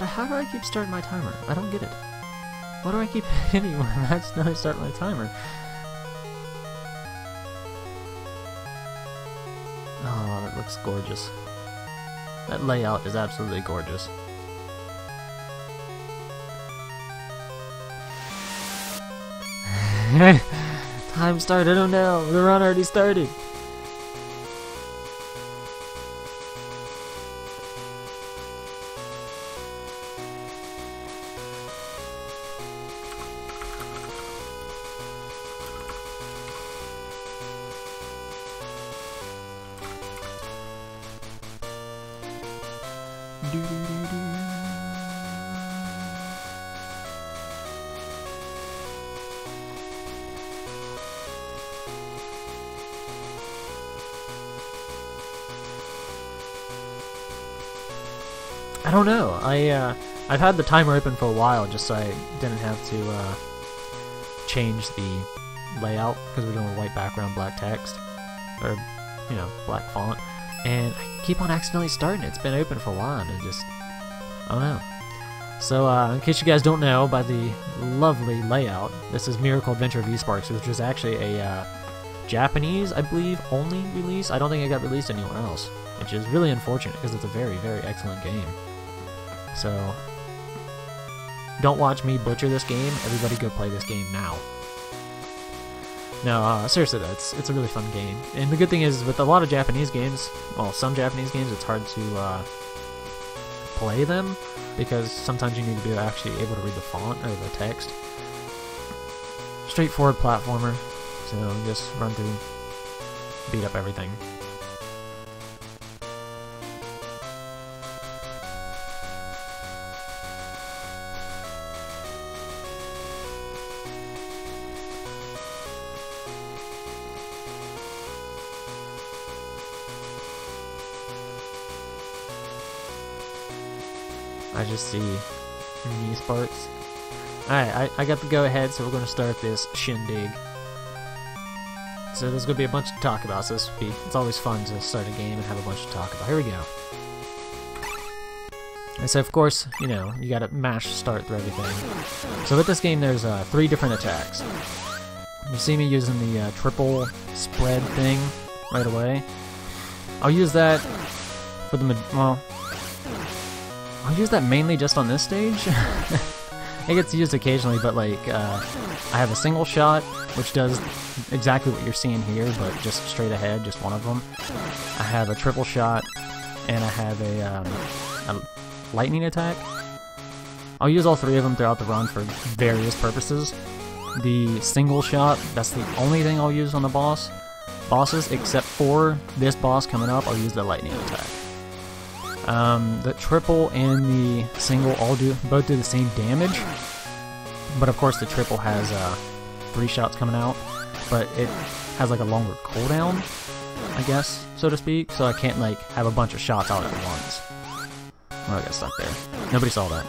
how do I keep starting my timer? I don't get it. Why do I keep hitting when I accidentally start my timer? Oh, that looks gorgeous. That layout is absolutely gorgeous. Time started, oh no, the run already started. I don't know. I've had the timer open for a while just so I didn't have to change the layout because we're doing a white background, black text, or you know, black font, and I keep on accidentally starting it. It's been open for a while and it just, I don't know. So in case you guys don't know, by the lovely layout, this is Miracle Adventure V-Sparks, which was actually a Japanese, I believe, only release. I don't think it got released anywhere else, which is really unfortunate because it's a very, very excellent game. So, don't watch me butcher this game. Everybody go play this game now. No, seriously though, it's a really fun game. And the good thing is, with a lot of Japanese games, well, some Japanese games, it's hard to play them because sometimes you need to be actually able to read the font or the text. Straightforward platformer, so just run through, beat up everything. I just see knee sparks. Alright, I got the go ahead, so we're going to start this shindig. So there's going to be a bunch to talk about, so it's always fun to start a game and have a bunch to talk about. Here we go. And so of course, you know, you got to mash start through everything. So with this game there's 3 different attacks. You see me using the triple spread thing right away. I'll use that for the, well, I'll use that mainly just on this stage. It gets used occasionally, but like, I have a single shot, which does exactly what you're seeing here, but just straight ahead, just one of them. I have a triple shot, and I have a lightning attack. I'll use all 3 of them throughout the run for various purposes. The single shot, that's the only thing I'll use on the bosses, except for this boss coming up, I'll use the lightning attack. The triple and the single both do the same damage, but of course the triple has 3 shots coming out, but it has like a longer cooldown, I guess, so to speak, so I can't like have a bunch of shots out at once. Oh, I got stuck there. Nobody saw that.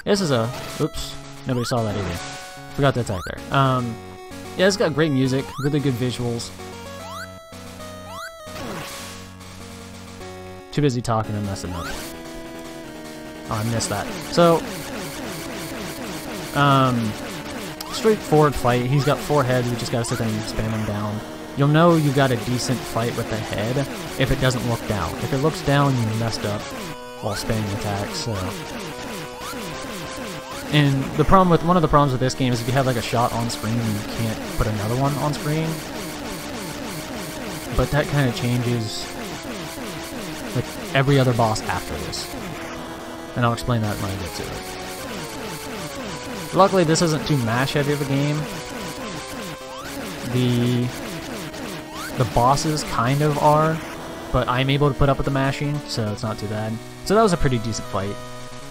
This is oops, nobody saw that either. Forgot to attack there. Yeah, it's got great music, really good visuals. Too busy talking and messing up. Oh, I missed that. So, straightforward fight. He's got 4 heads, you just gotta sit there and spam him down. You'll know you got a decent fight with the head if it doesn't look down. If it looks down, you messed up while spamming attacks, so. And the problem with, one of the problems with this game is if you have like a shot on screen, you can't put another one on screen. But that kind of changes like every other boss after this. And I'll explain that when I get to it. Luckily, this isn't too mash heavy of a game. The bosses kind of are, but I'm able to put up with the mashing, so it's not too bad. So that was a pretty decent fight.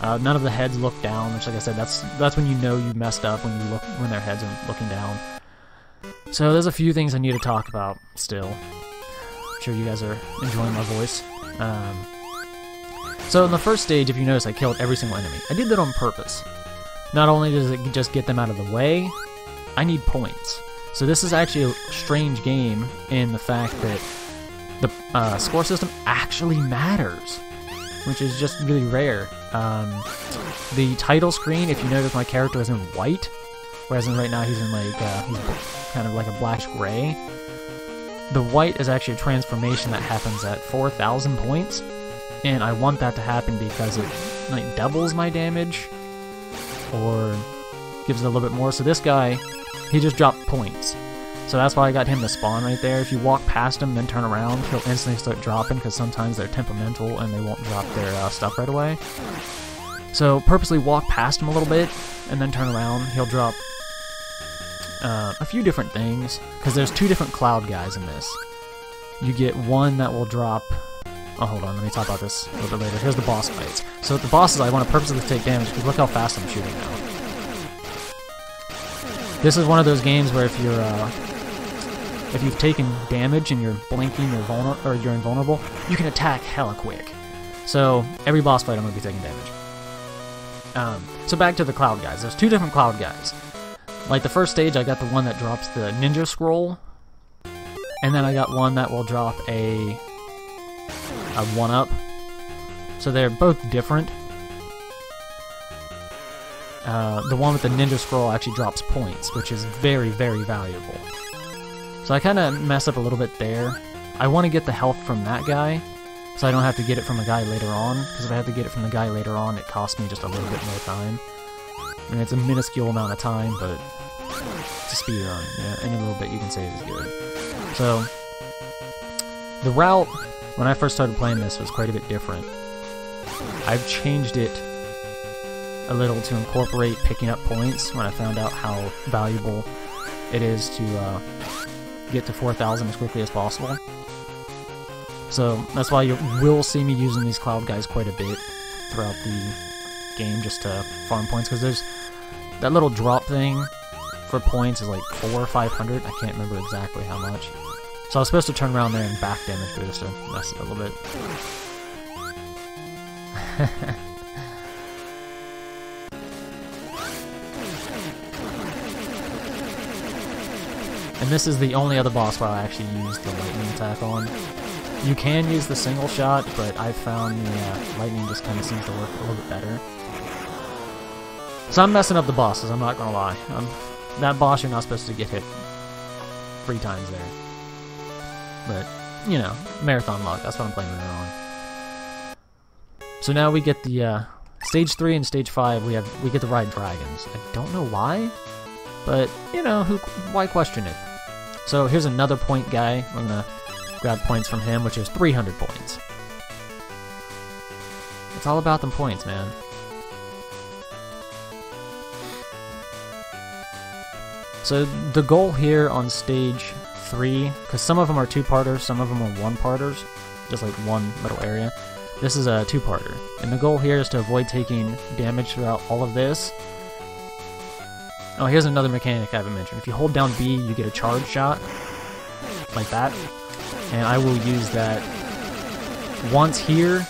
None of the heads look down, which, like I said, that's when you know you messed up, when their heads are looking down. So there's a few things I need to talk about still. I'm sure you guys are enjoying my voice. So in the first stage, if you notice, I killed every single enemy. I did that on purpose. Not only does it just get them out of the way, I need points. So this is actually a strange game in the fact that the score system actually matters, which is just really rare. the title screen, if you notice, my character is in white, whereas right now he's in like he's kind of like a blackish gray. The white is actually a transformation that happens at 4,000 points, and I want that to happen because it like doubles my damage or gives it a little bit more. So this guy, he just dropped points. So that's why I got him to spawn right there. If you walk past him, then turn around, he'll instantly start dropping because sometimes they're temperamental and they won't drop their stuff right away. So purposely walk past him a little bit and then turn around. He'll drop a few different things because there's 2 different cloud guys in this. You get one that will drop... Oh, hold on, let me talk about this a little bit later. Here's the boss fights. So with the bosses, I want to purposely take damage because look how fast I'm shooting now. This is one of those games where if you're if you've taken damage and you're blinking or you're invulnerable, you can attack hella quick. So every boss fight I'm going to be taking damage. So back to the cloud guys. There's 2 different cloud guys. Like the first stage, I got the one that drops the ninja scroll, and then I got one that will drop a 1-up. So they're both different. The one with the ninja scroll actually drops points, which is very, very valuable. So I kind of mess up a little bit there. I want to get the health from that guy, so I don't have to get it from a guy later on, because if I have to get it from the guy later on, it costs me just a little bit more time. I mean, it's a minuscule amount of time, but it's a speed run. Yeah, any little bit you can save is good. So, the route, when I first started playing this, was quite a bit different. I've changed it a little to incorporate picking up points when I found out how valuable it is to get to 4,000 as quickly as possible. So that's why you will see me using these cloud guys quite a bit throughout the game just to farm points, because there's that little drop thing for points is like 400 or 500. I can't remember exactly how much. So I was supposed to turn around there and back damage boost to mess it a little bit. And this is the only other boss where I actually used the lightning attack on. You can use the single shot, but I've found the lightning just kind of seems to work a little bit better. So I'm messing up the bosses, I'm not gonna lie. That boss, you're not supposed to get hit 3 times there. But, you know, marathon luck, that's what I'm playing with it on. So now we get the stage 3 and stage 5, we get to ride dragons. I don't know why, but, you know, why question it? So here's another point guy. I'm gonna grab points from him, which is 300 points. It's all about them points, man. So the goal here on stage 3, because some of them are 2-parters, some of them are 1-parters, just like one little area. This is a 2-parter, and the goal here is to avoid taking damage throughout all of this. Oh, here's another mechanic I haven't mentioned. If you hold down B, you get a charge shot, like that, and I will use that once here,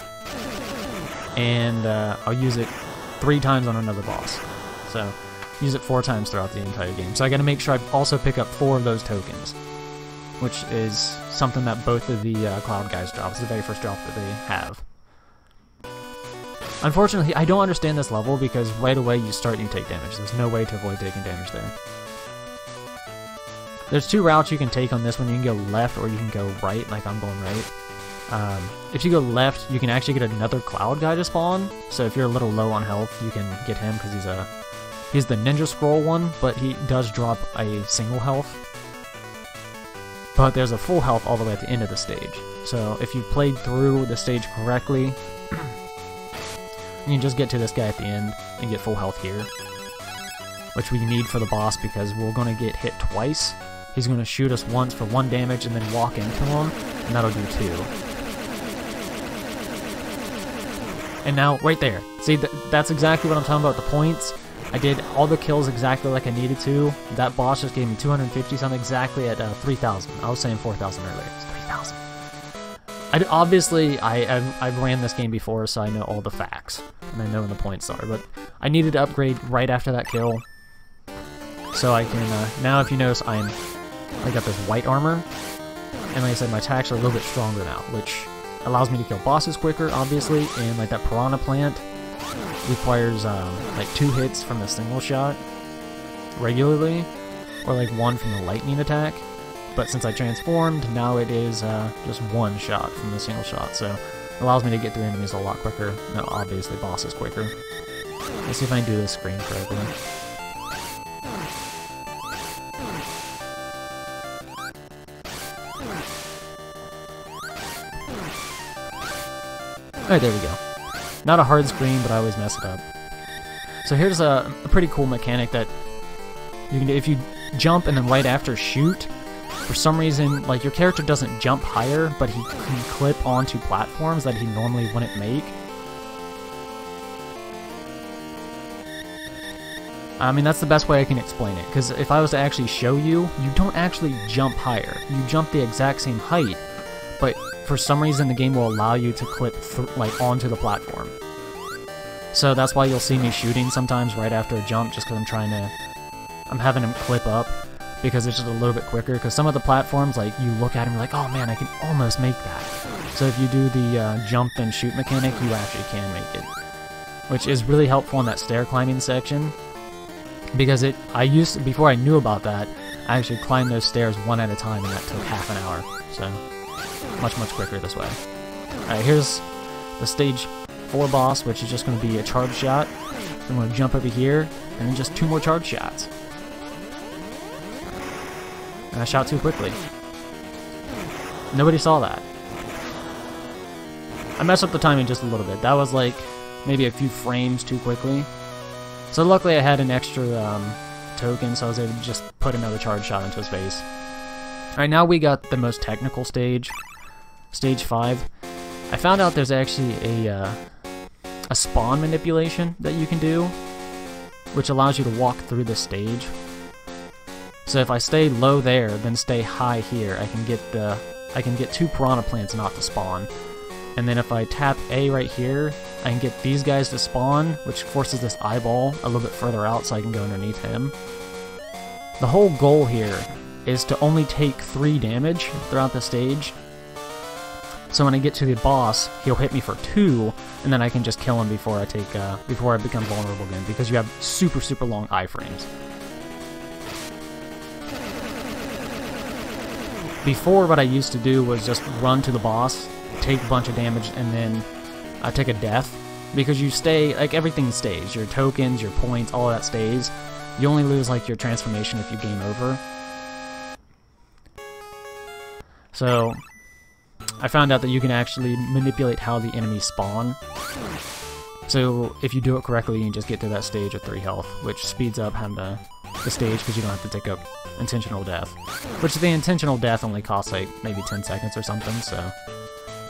and I'll use it 3 times on another boss. So, use it 4 times throughout the entire game. So I gotta make sure I also pick up 4 of those tokens, which is something that both of the cloud guys drop. It's the very first drop that they have. Unfortunately, I don't understand this level because right away you start and you take damage. There's no way to avoid taking damage there. There's 2 routes you can take on this one. You can go left or you can go right, like I'm going right. If you go left, you can actually get another cloud guy to spawn. So if you're a little low on health, you can get him because he's the ninja scroll one, but he does drop a single health. But there's a full health all the way at the end of the stage. So if you played through the stage correctly, you can just get to this guy at the end and get full health here, which we need for the boss because we're going to get hit twice. He's going to shoot us once for 1 damage and then walk into him, and that'll do 2. And now, right there. See, that's exactly what I'm talking about, the points. I did all the kills exactly like I needed to. That boss just gave me 250, so I'm exactly at 3,000. I was saying 4,000 earlier. It's 3,000. Obviously, I've ran this game before, so I know all the facts. And I know when the points are, but I needed to upgrade right after that kill. So I can, now if you notice, I got this white armor. And like I said, my attacks are a little bit stronger now, which allows me to kill bosses quicker, obviously. And like that piranha plant requires like 2 hits from the single shot regularly, or like 1 from the lightning attack. But since I transformed, now it is just 1 shot from the single shot, so it allows me to get through enemies a lot quicker. No, obviously bosses quicker. Let's see if I can do this screen correctly. Alright, there we go. Not a hard screen, but I always mess it up. So here's a pretty cool mechanic that you can do. If you jump and then right after shoot, for some reason, like, your character doesn't jump higher, but he can clip onto platforms that he normally wouldn't make. I mean, that's the best way I can explain it, because if I was to actually show you, you don't actually jump higher. You jump the exact same height, but for some reason the game will allow you to clip like onto the platform. So that's why you'll see me shooting sometimes right after a jump, just because I'm having him clip up, because it's just a little bit quicker, because some of the platforms, like, you look at them and you're like, oh man, I can almost make that. So if you do the jump and shoot mechanic, you actually can make it. Which is really helpful in that stair climbing section, because before I knew about that, I actually climbed those stairs one at a time, and that took half an hour. So much quicker this way. Alright, here's the stage 4 boss, which is just going to be a charge shot. I'm going to jump over here, and then just 2 more charge shots. And I shot too quickly. Nobody saw that. I messed up the timing just a little bit. That was like maybe a few frames too quickly. So luckily I had an extra token, so I was able to just put another charge shot into his face. Alright, now we got the most technical stage. Stage 5. I found out there's actually a spawn manipulation that you can do, which allows you to walk through the stage. So if I stay low there, then stay high here, I can get 2 piranha plants not to spawn. And then if I tap A right here, I can get these guys to spawn, which forces this eyeball a little bit further out so I can go underneath him. The whole goal here is to only take 3 damage throughout the stage. So when I get to the boss, he'll hit me for 2, and then I can just kill him before I become vulnerable again, because you have super long iframes. Before, what I used to do was just run to the boss, take a bunch of damage, and then take a death, because you stay, like, everything stays. Your tokens, your points, all of that stays. You only lose, like, your transformation if you game over. So I found out that you can actually manipulate how the enemies spawn. So if you do it correctly, you can just get to that stage with 3 health, which speeds up having the stage, because you don't have to take a intentional death. Which the intentional death only costs like maybe 10 seconds or something, so...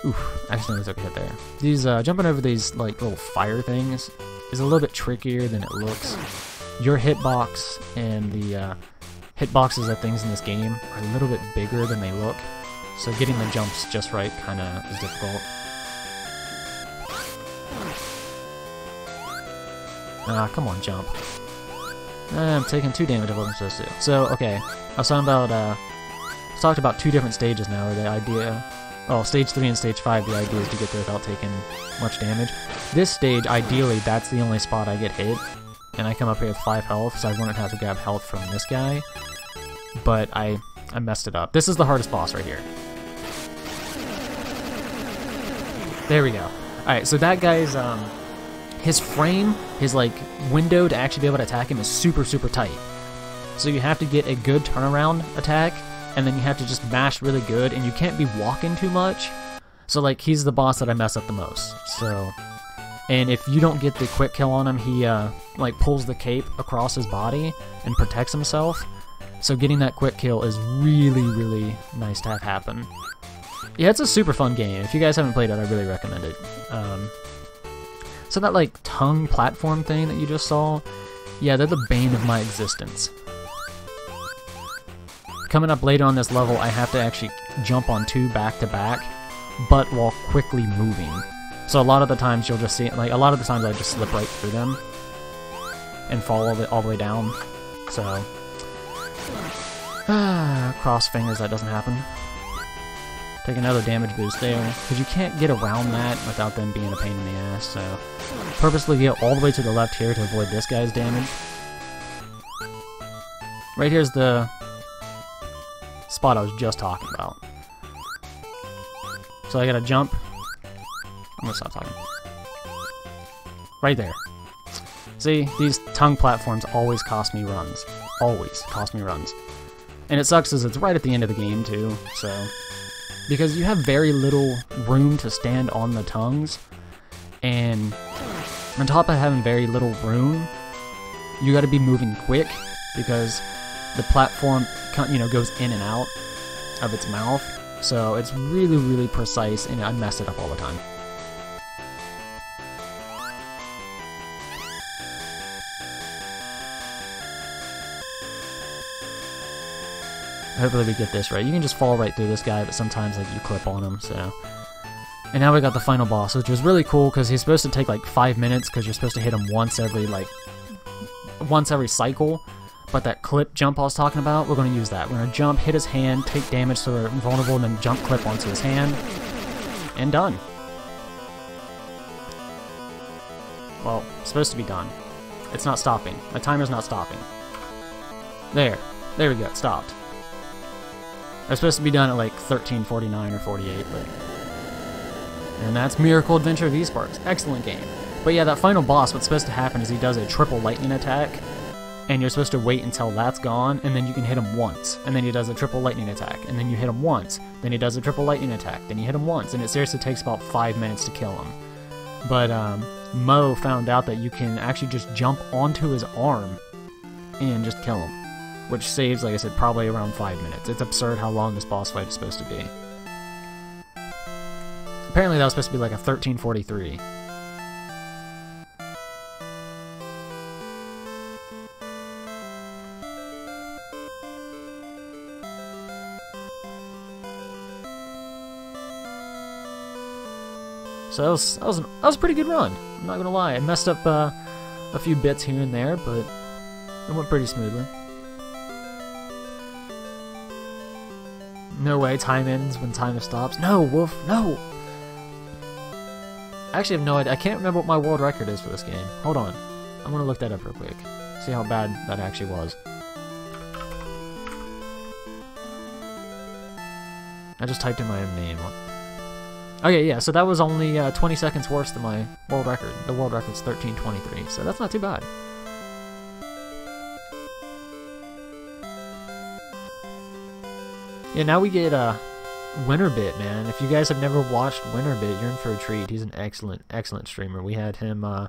Oof, accidentally took a hit there. These, jumping over these, like, little fire things is a little bit trickier than it looks. Your hitbox and the hitboxes of things in this game are a little bit bigger than they look, so getting the jumps just right kinda is difficult. Ah, come on, jump. I'm taking 2 damage I wasn't supposed to. So, okay, I was talking about, talked about 2 different stages now, where the idea... Well, stage 3 and stage 5, the idea is to get there without taking much damage. This stage, ideally, that's the only spot I get hit, and I come up here with 5 health, so I wouldn't have to grab health from this guy. But I messed it up. This is the hardest boss right here. There we go. Alright, so that guy's, his frame, his, like, window to actually be able to attack him is super tight. So you have to get a good turnaround attack, and then you have to just mash really good, and you can't be walking too much. So, like, he's the boss that I mess up the most. So, and if you don't get the quick kill on him, he, like, pulls the cape across his body and protects himself. So getting that quick kill is really nice to have happen. Yeah, it's a super fun game. If you guys haven't played it, I really recommend it. So that, like, tongue platform thing that you just saw, yeah, they're the bane of my existence. Coming up later on this level, I have to actually jump on 2 back-to-back, but while quickly moving. So a lot of the times you'll just see, like, a lot of the times I just slip right through them and fall all the way down. So, cross fingers that doesn't happen. Take another damage boost there, because you can't get around that without them being a pain in the ass, so purposely get all the way to the left here to avoid this guy's damage. Right here's the spot I was just talking about. So I gotta jump. I'm gonna stop talking. Right there. See, these tongue platforms always cost me runs. Always cost me runs. And it sucks as it's right at the end of the game too, so... Because you have very little room to stand on the tongues, and on top of having very little room, you gotta be moving quick, because the platform, you know, goes in and out of its mouth, so it's really, really precise, and I mess it up all the time. Hopefully we get this right. You can just fall right through this guy, but sometimes like you clip on him, so... And now we got the final boss, which was really cool, because he's supposed to take like 5 minutes, because you're supposed to hit him once every cycle. But that clip jump I was talking about, we're going to use that. We're going to jump, hit his hand, take damage so we're vulnerable, and then jump clip onto his hand. And done. Well, it's supposed to be done. It's not stopping. My timer's not stopping. There. There we go. It stopped. I was supposed to be done at like 13:49 or 48, but... And that's Miracle Adventure of Easparks. Excellent game. But yeah, that final boss, what's supposed to happen is he does a triple lightning attack, and you're supposed to wait until that's gone, and then you can hit him once. And then he does a triple lightning attack, and then you hit him once. Then he does a triple lightning attack, then you hit him once, and it seriously takes about 5 minutes to kill him. But Mo found out that you can actually just jump onto his arm and just kill him. Which saves, like I said, probably around 5 minutes. It's absurd how long this boss fight is supposed to be. Apparently that was supposed to be like a 13:43. So that was a pretty good run. I'm not gonna lie. I messed up a few bits here and there, but it went pretty smoothly. No way, time ends when time stops. No, Wolf, no! I actually have no idea. I can't remember what my world record is for this game. Hold on. I'm gonna look that up real quick. See how bad that actually was. I just typed in my own name. Okay, yeah, so that was only 20 seconds worse than my world record. The world record's 13:23, so that's not too bad. Yeah, now we get Winterbit, man. If you guys have never watched Winterbit, you're in for a treat. He's an excellent, excellent streamer. We had him, I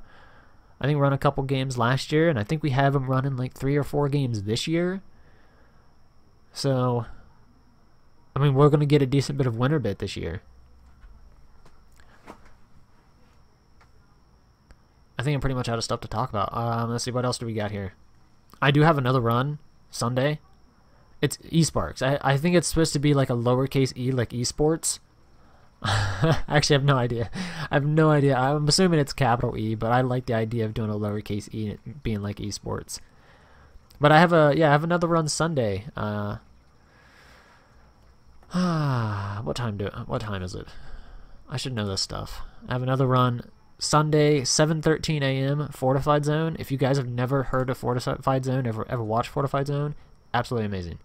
think, run a couple games last year, and I think we have him running like 3 or 4 games this year. So, I mean, we're going to get a decent bit of Winterbit this year. I think I'm pretty much out of stuff to talk about. Let's see, what else do we got here? I do have another run, Sunday. It's Easparks. I think it's supposed to be like a lowercase e, like esports. Actually, I have no idea. I have no idea. I'm assuming it's capital E, but I like the idea of doing a lowercase e being like esports. But I have I have another run Sunday. What time is it? I should know this stuff. I have another run Sunday, 7:13 a.m. Fortified Zone. If you guys have never heard of Fortified Zone, ever watched Fortified Zone, absolutely amazing.